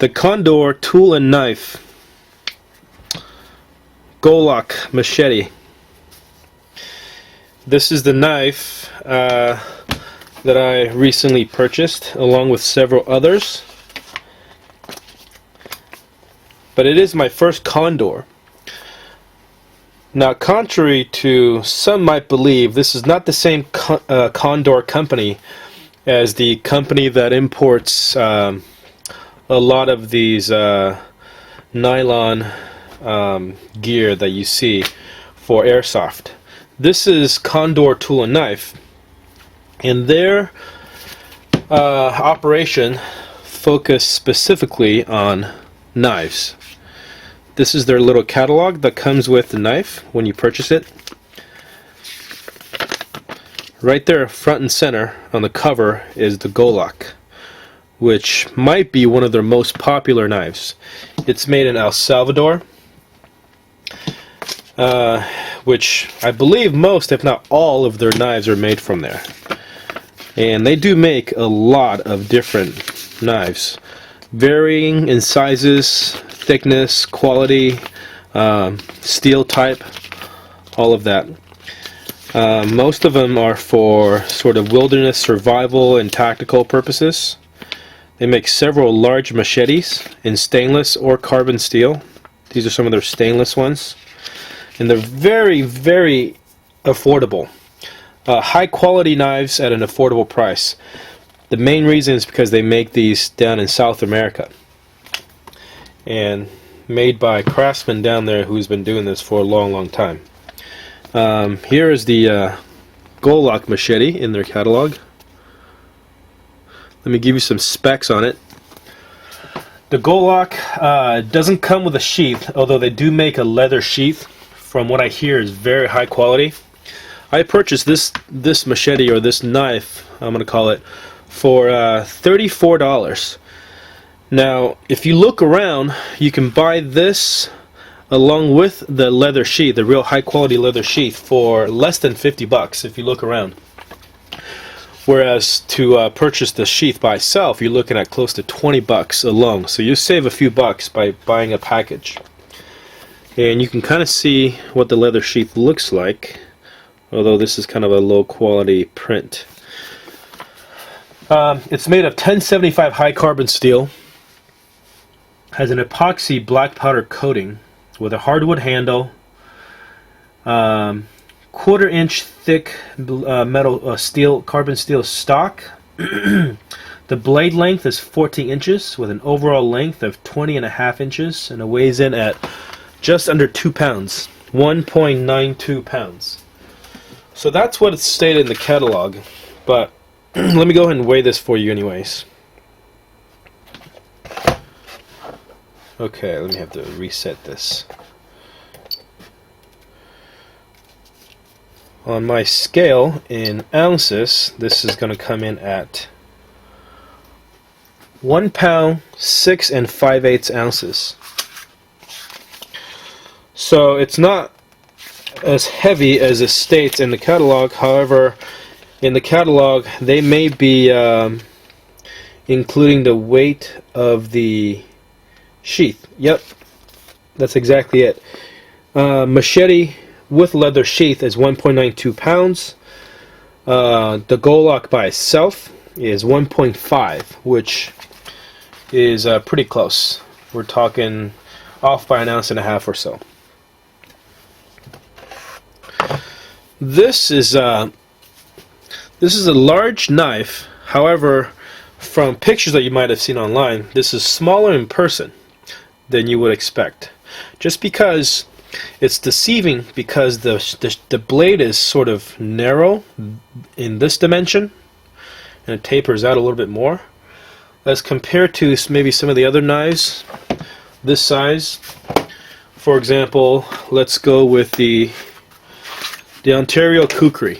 The Condor tool and knife, Golok Machete. This is the knife that I recently purchased along with several others. But it is my first Condor. Now, contrary to some might believe, this is not the same Condor company as the company that imports a lot of these nylon gear that you see for airsoft. This is Condor Tool and Knife, and their operation focused specifically on knives. This is their little catalog that comes with the knife when you purchase it. Right there, front and center on the cover, is the Golok, which might be one of their most popular knives. It's made in El Salvador, which I believe most, if not all, of their knives are made from there. And they do make a lot of different knives, varying in sizes, thickness, quality, steel type, all of that. Most of them are for sort of wilderness survival and tactical purposes. They make several large machetes in stainless or carbon steel. These are some of their stainless ones. And they're very, very affordable. High quality knives at an affordable price. The main reason is because they make these down in South America. And made by craftsmen down there who's been doing this for a long, long time. Here is the Golok Machete in their catalog. Let me give you some specs on it. The Golok doesn't come with a sheath, although they do make a leather sheath. From what I hear, is very high quality. I purchased this machete, or this knife, I'm going to call it, for $34. Now, if you look around, you can buy this along with the leather sheath, the real high quality leather sheath, for less than 50 bucks if you look around. Whereas to purchase the sheath by itself, you're looking at close to 20 bucks alone. So you save a few bucks by buying a package. And you can kind of see what the leather sheath looks like, although this is kind of a low quality print. It's made of 1075 high carbon steel, has an epoxy black powder coating with a hardwood handle, quarter-inch thick metal carbon steel stock. The blade length is 14 inches with an overall length of 20.5 inches, and it weighs in at just under 2 pounds, 1.92 pounds. So that's what it's stated in the catalog, but let me go ahead and weigh this for you anyways. Okay, let me have to reset this. On my scale in ounces, this is going to come in at 1 pound 6 5/8 ounces. So it's not as heavy as it states in the catalog. However, in the catalog they may be including the weight of the sheath. Yep, that's exactly it. Machete with leather sheath is 1.92 pounds. The Golok by itself is 1.5, which is pretty close. We're talking off by 1.5 ounces or so. This is a large knife. However, from pictures that you might have seen online, this is smaller in person than you would expect. Just because it's deceiving, because the blade is sort of narrow in this dimension, and it tapers out a little bit more, as compared to maybe some of the other knives this size. For example, let's go with the Ontario Kukri.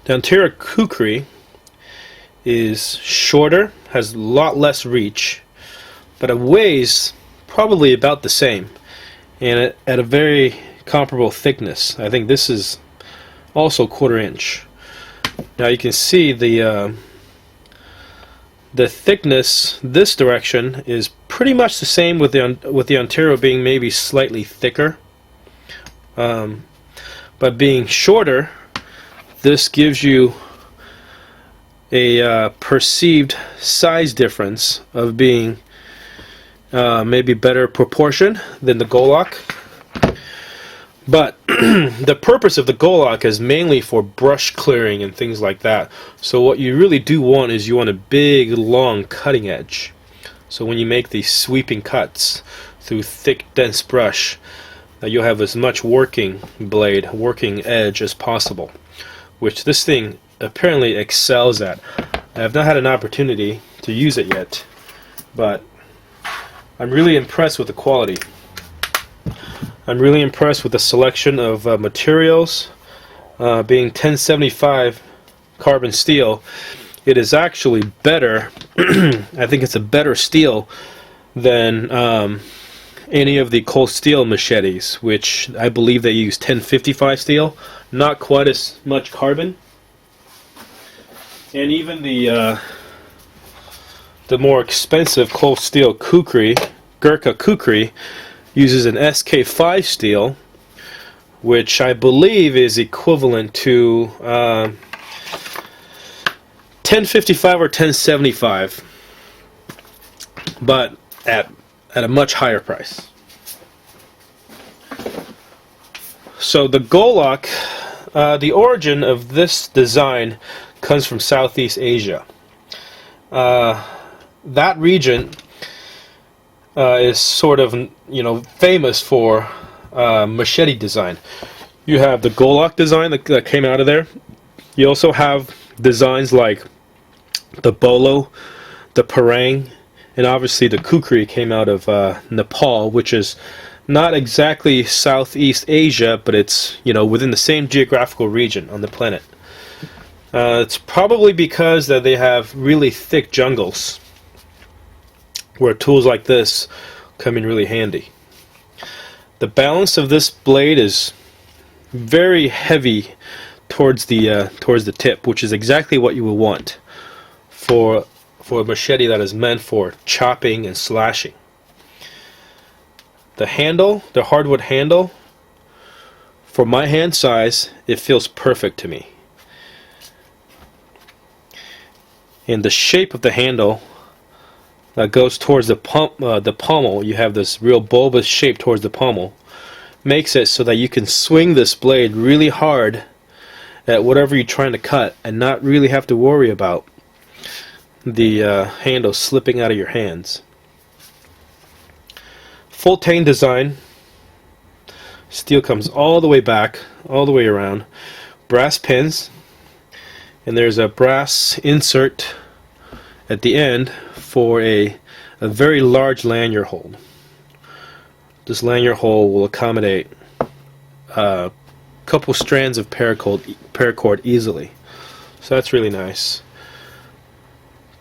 The Ontario Kukri is shorter, has a lot less reach, but it weighs probably about the same, and at a very comparable thickness. I think this is also 1/4 inch. Now you can see the The thickness this direction is pretty much the same, with the Ontario being maybe slightly thicker. But being shorter, this gives you a perceived size difference of being maybe better proportion than the Golok. But the purpose of the Golok is mainly for brush clearing and things like that. So what you really do want is you want a big, long cutting edge. So when you make these sweeping cuts through thick, dense brush, you'll have as much working edge as possible, which this thing apparently excels at. I have not had an opportunity to use it yet, but I'm really impressed with the quality. I'm really impressed with the selection of materials. Being 1075 carbon steel, it is actually better. I think it's a better steel than any of the cold steel machetes, which I believe they use 1055 steel. Not quite as much carbon. And even the more expensive cold steel kukri, Gurkha kukri, uses an SK5 steel, which I believe is equivalent to 1055 or 1075, but at a much higher price. So the Golok, the origin of this design comes from Southeast Asia. That region is sort of, famous for machete design. You have the Golok design that came out of there. You also have designs like the Bolo, the Parang, and obviously the Kukri came out of Nepal, which is not exactly Southeast Asia, but it's within the same geographical region on the planet. It's probably because that they have really thick jungles where tools like this come in really handy. The balance of this blade is very heavy towards the tip, which is exactly what you would want for a machete that is meant for chopping and slashing. The handle, the hardwood handle, for my hand size, it feels perfect to me. And the shape of the handle that goes towards the pommel, you have this real bulbous shape towards the pommel, makes it so that you can swing this blade really hard at whatever you're trying to cut and not really have to worry about the handle slipping out of your hands. Full tang design. Steel comes all the way back, all the way around. Brass pins, and there's a brass insert at the end for a very large lanyard hole. This lanyard hole will accommodate a couple strands of paracord easily. So that's really nice.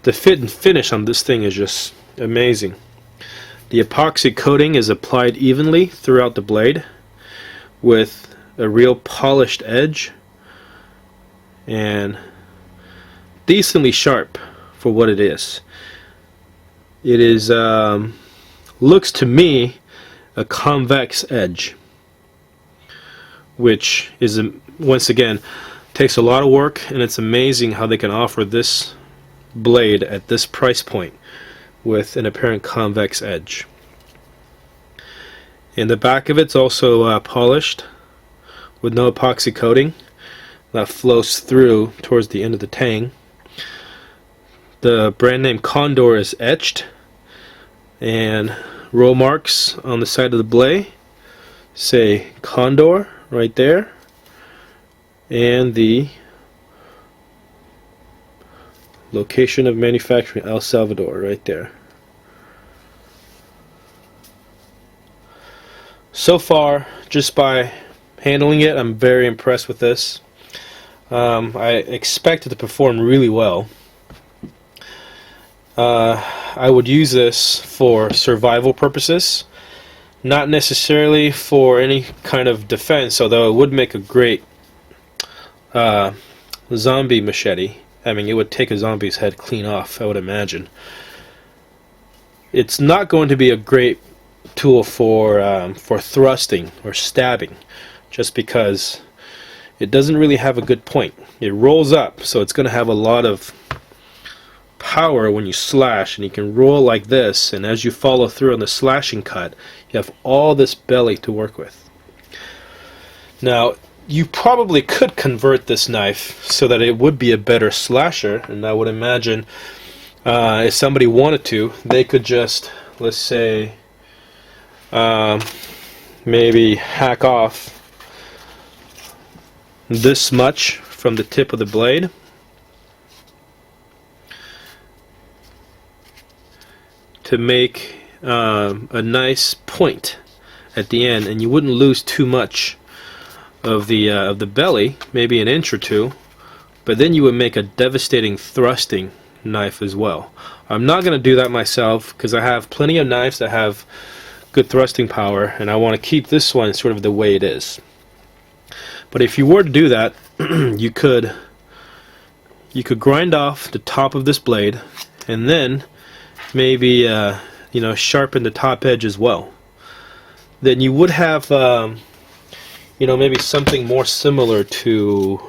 The fit and finish on this thing is just amazing. The epoxy coating is applied evenly throughout the blade with a real polished edge and decently sharp for what it is. It is looks to me a convex edge, which is once again takes a lot of work, and it's amazing how they can offer this blade at this price point with an apparent convex edge. And the back of it's also polished with no epoxy coating that flows through towards the end of the tang. The brand name Condor is etched, and roll marks on the side of the blade say Condor right there, and the location of manufacturing El Salvador right there. So far, just by handling it, I'm very impressed with this. I expect it to perform really well. I would use this for survival purposes, not necessarily for any kind of defense, although it would make a great zombie machete I mean, it would take a zombie's head clean off, I would imagine. It's not going to be a great tool for thrusting or stabbing, just because it doesn't really have a good point. It rolls up, so it's going to have a lot of power when you slash, and you can roll like this, and as you follow through on the slashing cut, you have all this belly to work with. Now, you probably could convert this knife so that it would be a better slasher, and I would imagine if somebody wanted to, they could just, let's say, maybe hack off this much from the tip of the blade, to make a nice point at the end, and you wouldn't lose too much of the belly, maybe an inch or two, but then you would make a devastating thrusting knife as well. I'm not going to do that myself because I have plenty of knives that have good thrusting power, and I want to keep this one sort of the way it is. But if you were to do that, you could grind off the top of this blade, and then maybe you know, sharpen the top edge as well. Then you would have you know, maybe something more similar to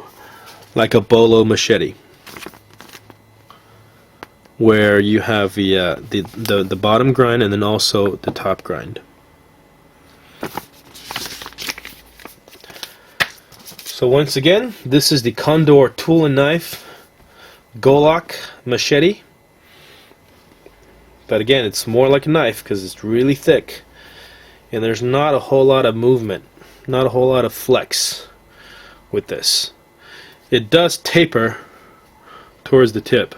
like a Golok Machete, where you have the bottom grind and then also the top grind. So once again, this is the Condor tool and knife Golok Machete. But again, it's more like a knife because it's really thick, and there's not a whole lot of movement, not a whole lot of flex with this. It does taper towards the tip,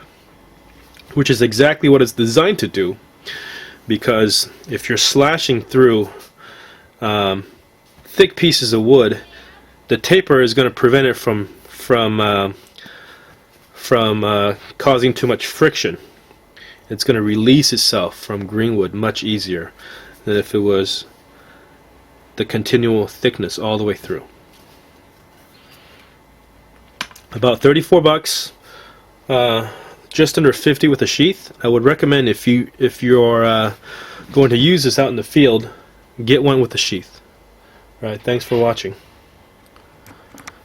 which is exactly what it's designed to do, because if you're slashing through thick pieces of wood, the taper is going to prevent it from causing too much friction. It's going to release itself from greenwood much easier than if it was the continual thickness all the way through. About 34 bucks, just under 50 with a sheath. I would recommend if you're going to use this out in the field, get one with a sheath. All right, thanks for watching.